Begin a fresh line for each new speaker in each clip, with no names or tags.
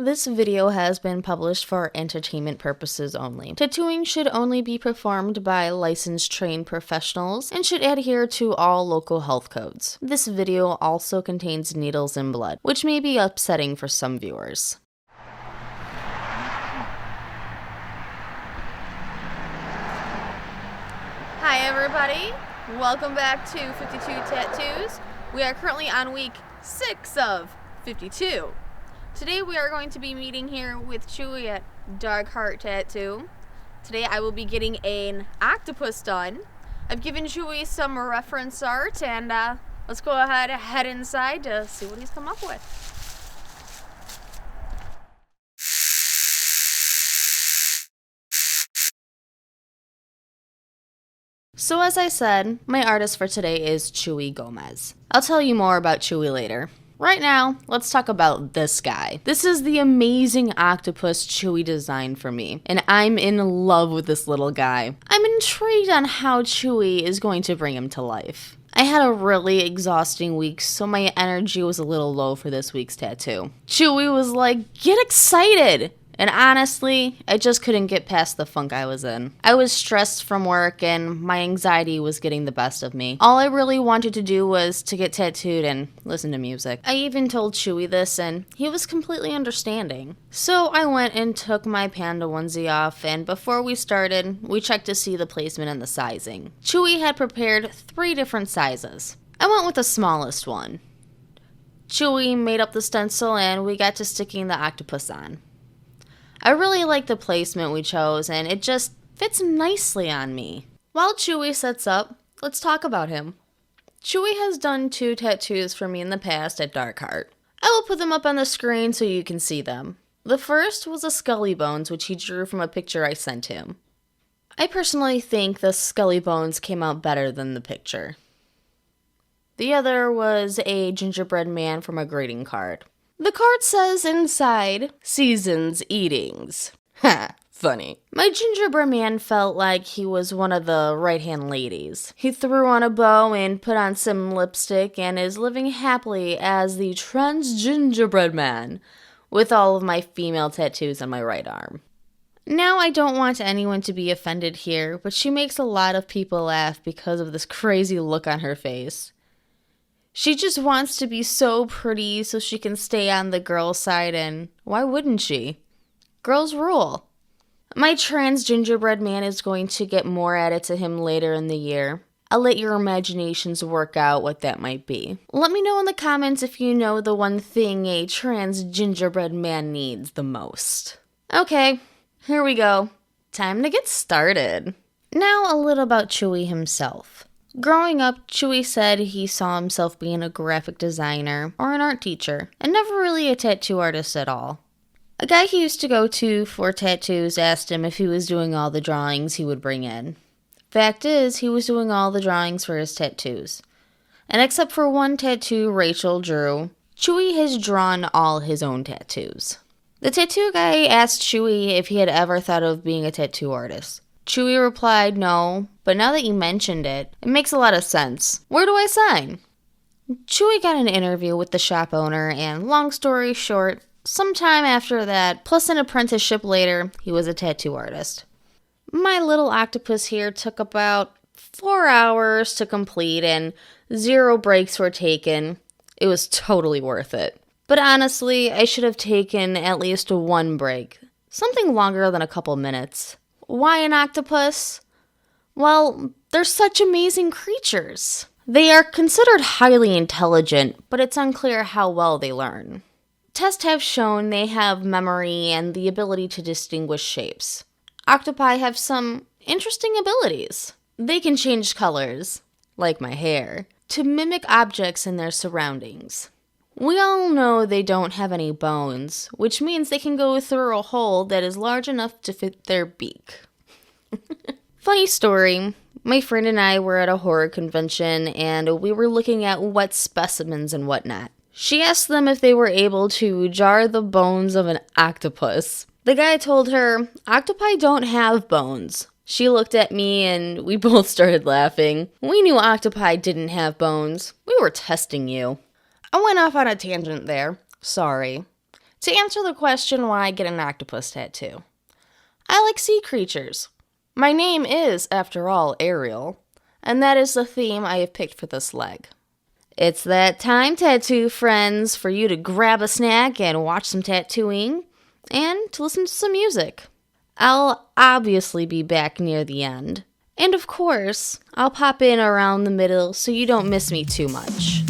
This video has been published for entertainment purposes only. Tattooing should only be performed by licensed trained professionals and should adhere to all local health codes. This video also contains needles and blood, which may be upsetting for some viewers.
Hi everybody, welcome back to 52 Tattoos. We are currently on week 6 of 52. Today we are going to be meeting here with Chuy at Darkheart Tattoo. Today I will be getting an octopus done. I've given Chuy some reference art and let's go ahead and head inside to see what he's come up with.
So as I said, my artist for today is Chuy Gomez. I'll tell you more about Chuy later. Right now, let's talk about this guy. This is the amazing octopus Chuy designed for me, and I'm in love with this little guy. I'm intrigued on how Chuy is going to bring him to life. I had a really exhausting week, so my energy was a little low for this week's tattoo. Chuy was like, "Get excited!" And honestly, I just couldn't get past the funk I was in. I was stressed from work and my anxiety was getting the best of me. All I really wanted to do was to get tattooed and listen to music. I even told Chuy this and he was completely understanding. So I went and took my panda onesie off, and before we started, we checked to see the placement and the sizing. Chuy had prepared 3 different sizes. I went with the smallest one. Chuy made up the stencil and we got to sticking the octopus on. I really like the placement we chose, and it just fits nicely on me. While Chuy sets up, let's talk about him. Chuy has done 2 tattoos for me in the past at Darkheart. I will put them up on the screen so you can see them. The first was a Scully Bones, which he drew from a picture I sent him. I personally think the Scully Bones came out better than the picture. The other was a gingerbread man from a greeting card. The card says inside, "Seasons Eatings." Ha, funny. My gingerbread man felt like he was one of the right-hand ladies. He threw on a bow and put on some lipstick and is living happily as the trans gingerbread man with all of my female tattoos on my right arm. Now, I don't want anyone to be offended here, but she makes a lot of people laugh because of this crazy look on her face. She just wants to be so pretty so she can stay on the girl side, and why wouldn't she? Girls rule. My trans gingerbread man is going to get more added to him later in the year. I'll let your imaginations work out what that might be. Let me know in the comments if you know the one thing a trans gingerbread man needs the most. Okay, here we go. Time to get started. Now a little about Chuy himself. Growing up, Chuy said he saw himself being a graphic designer or an art teacher, and never really a tattoo artist at all. A guy he used to go to for tattoos asked him if he was doing all the drawings he would bring in. Fact is, he was doing all the drawings for his tattoos. And except for one tattoo Rachel drew, Chuy has drawn all his own tattoos. The tattoo guy asked Chuy if he had ever thought of being a tattoo artist. Chuy replied no, but now that you mentioned it, it makes a lot of sense. Where do I sign? Chuy got an interview with the shop owner, and long story short, sometime after that, plus an apprenticeship later, he was a tattoo artist. My little octopus here took about 4 hours to complete, and 0 breaks were taken. It was totally worth it. But honestly, I should have taken at least 1 break. Something longer than a couple minutes. Why an octopus? Well, they're such amazing creatures. They are considered highly intelligent, but it's unclear how well they learn. Tests have shown they have memory and the ability to distinguish shapes. Octopi have some interesting abilities. They can change colors, like my hair, to mimic objects in their surroundings. We all know they don't have any bones, which means they can go through a hole that is large enough to fit their beak. Funny story, my friend and I were at a horror convention and we were looking at wet specimens and whatnot. She asked them if they were able to jar the bones of an octopus. The guy told her, "Octopi don't have bones." She looked at me and we both started laughing. We knew octopi didn't have bones. We were testing you. I went off on a tangent there. Sorry. To answer the question why get an octopus tattoo, I like sea creatures. My name is, after all, Ariel, and that is the theme I have picked for this leg. It's that time, tattoo friends, for you to grab a snack and watch some tattooing, and to listen to some music. I'll obviously be back near the end. And of course, I'll pop in around the middle so you don't miss me too much.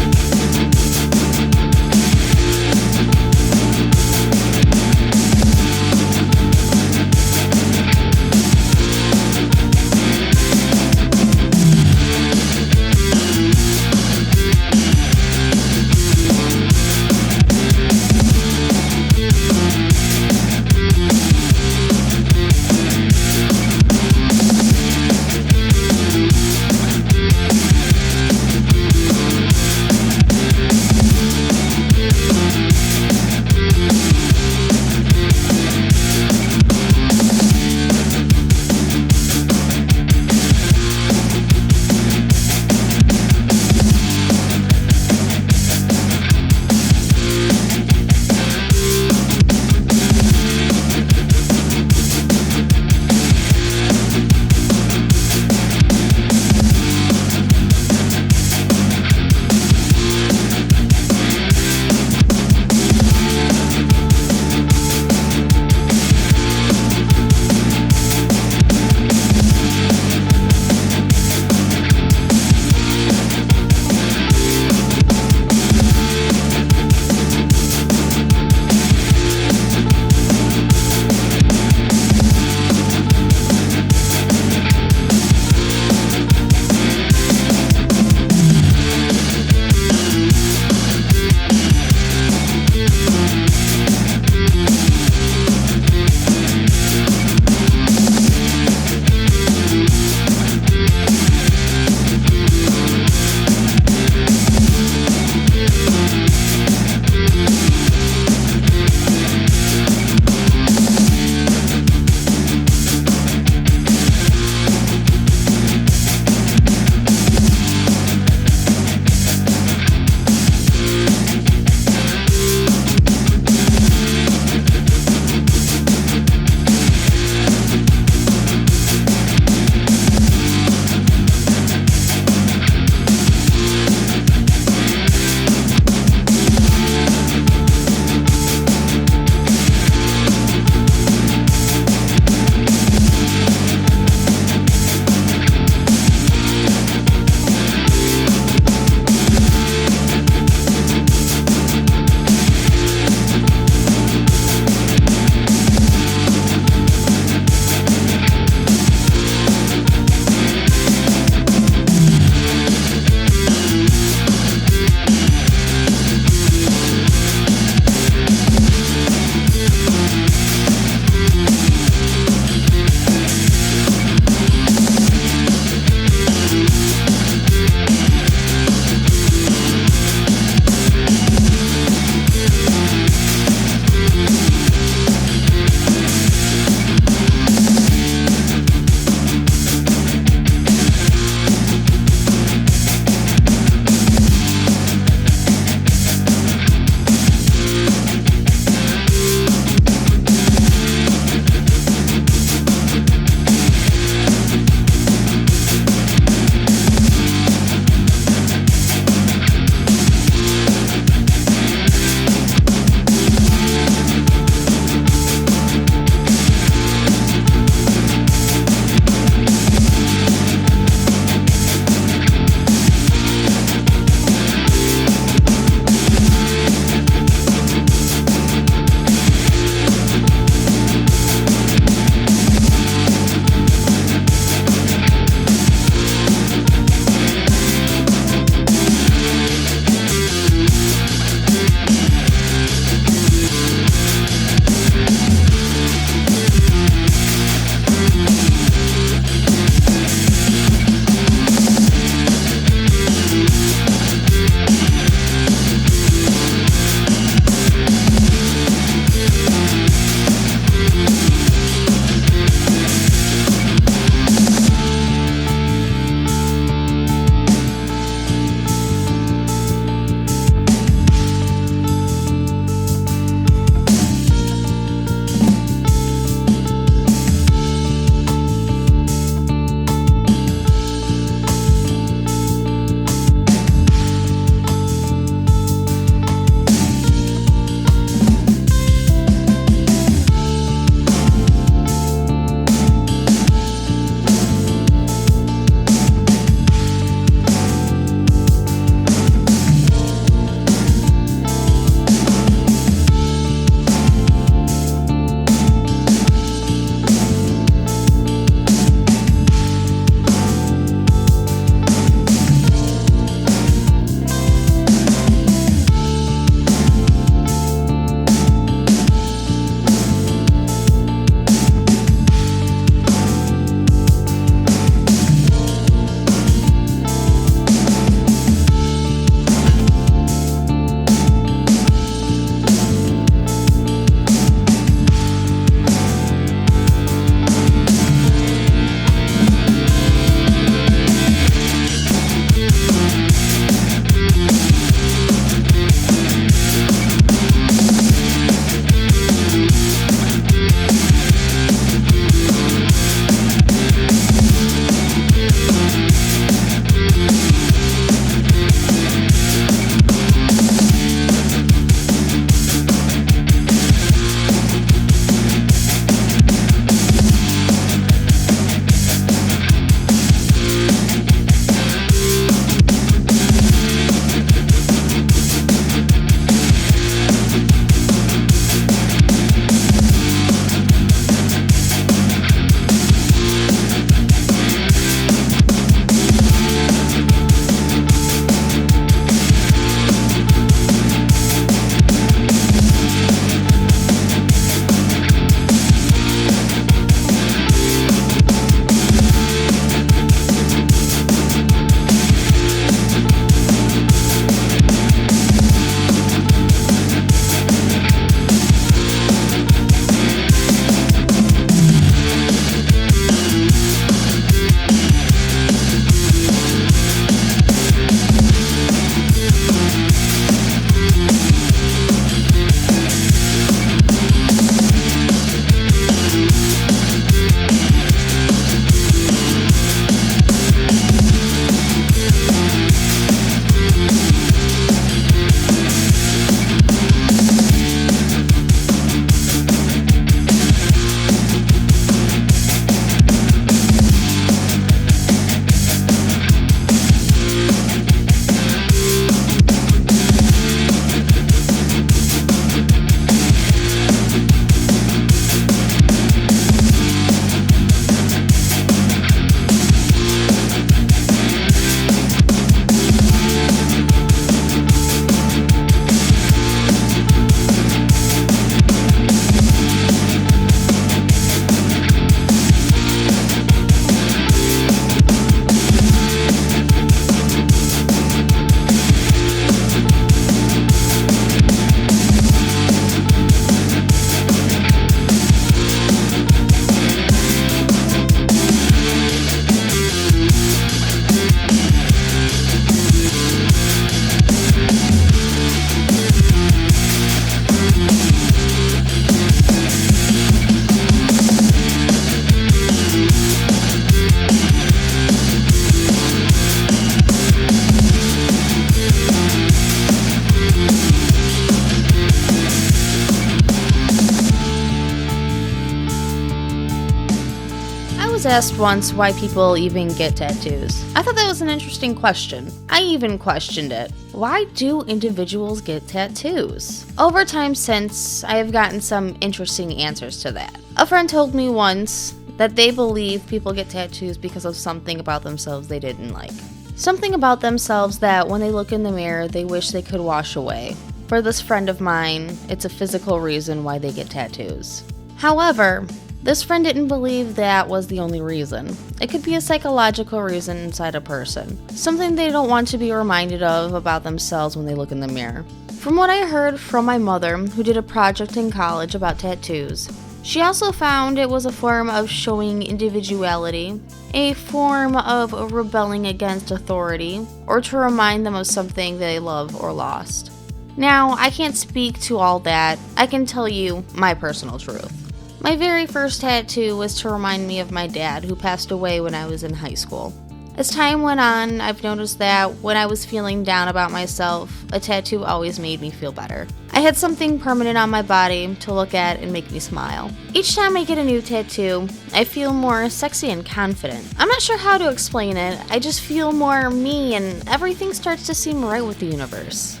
asked once why people even get tattoos. I thought that was an interesting question. I even questioned it. Why do individuals get tattoos? Over time since, I have gotten some interesting answers to that. A friend told me once that they believe people get tattoos because of something about themselves they didn't like. Something about themselves that when they look in the mirror, they wish they could wash away. For this friend of mine, it's a physical reason why they get tattoos. However, this friend didn't believe that was the only reason. It could be a psychological reason inside a person. Something they don't want to be reminded of about themselves when they look in the mirror. From what I heard from my mother, who did a project in college about tattoos, she also found it was a form of showing individuality, a form of rebelling against authority, or to remind them of something they love or lost. Now, I can't speak to all that. I can tell you my personal truth. My very first tattoo was to remind me of my dad, who passed away when I was in high school. As time went on, I've noticed that when I was feeling down about myself, a tattoo always made me feel better. I had something permanent on my body to look at and make me smile. Each time I get a new tattoo, I feel more sexy and confident. I'm not sure how to explain it, I just feel more me and everything starts to seem right with the universe.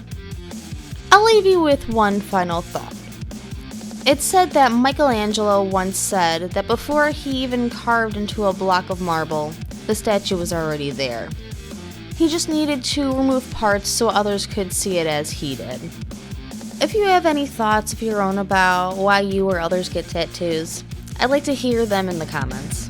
I'll leave you with one final thought. It's said that Michelangelo once said that before he even carved into a block of marble, the statue was already there. He just needed to remove parts so others could see it as he did. If you have any thoughts of your own about why you or others get tattoos, I'd like to hear them in the comments.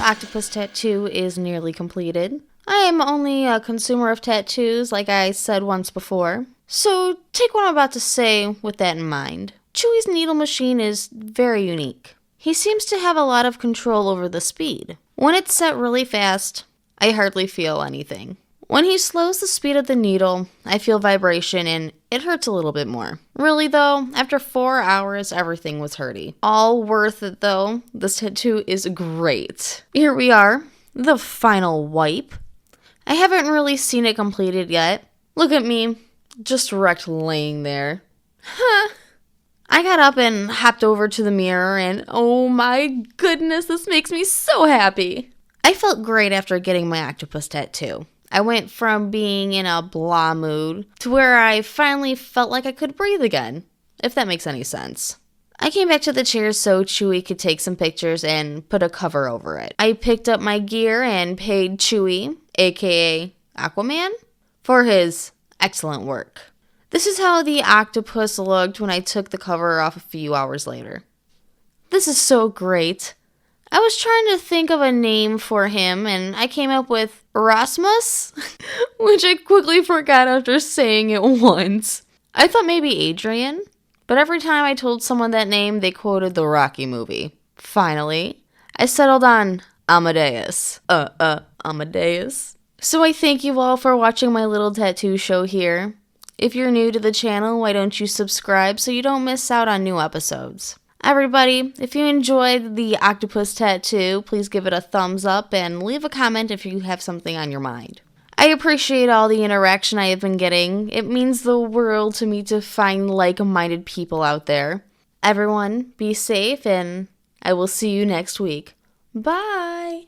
octopus tattoo is nearly completed. I am only a consumer of tattoos, like I said once before. So take what I'm about to say with that in mind. Chuy's needle machine is very unique. He seems to have a lot of control over the speed. When it's set really fast, I hardly feel anything. When he slows the speed of the needle, I feel vibration and it hurts a little bit more. Really though, after 4 hours, everything was hurty. All worth it though. This tattoo is great. Here we are, the final wipe. I haven't really seen it completed yet. Look at me, just wrecked laying there. Huh. I got up and hopped over to the mirror and oh my goodness, this makes me so happy. I felt great after getting my octopus tattoo. I went from being in a blah mood to where I finally felt like I could breathe again, if that makes any sense. I came back to the chair so Chuy could take some pictures and put a cover over it. I picked up my gear and paid Chuy, aka Aquaman, for his excellent work. This is how the octopus looked when I took the cover off a few hours later. This is so great. I was trying to think of a name for him, and I came up with Erasmus, which I quickly forgot after saying it once. I thought maybe Adrian, but every time I told someone that name, they quoted the Rocky movie. Finally, I settled on Amadeus. Amadeus. So I thank you all for watching my little tattoo show here. If you're new to the channel, why don't you subscribe so you don't miss out on new episodes? Everybody, if you enjoyed the octopus tattoo, please give it a thumbs up and leave a comment if you have something on your mind. I appreciate all the interaction I have been getting. It means the world to me to find like-minded people out there. Everyone, be safe and I will see you next week. Bye!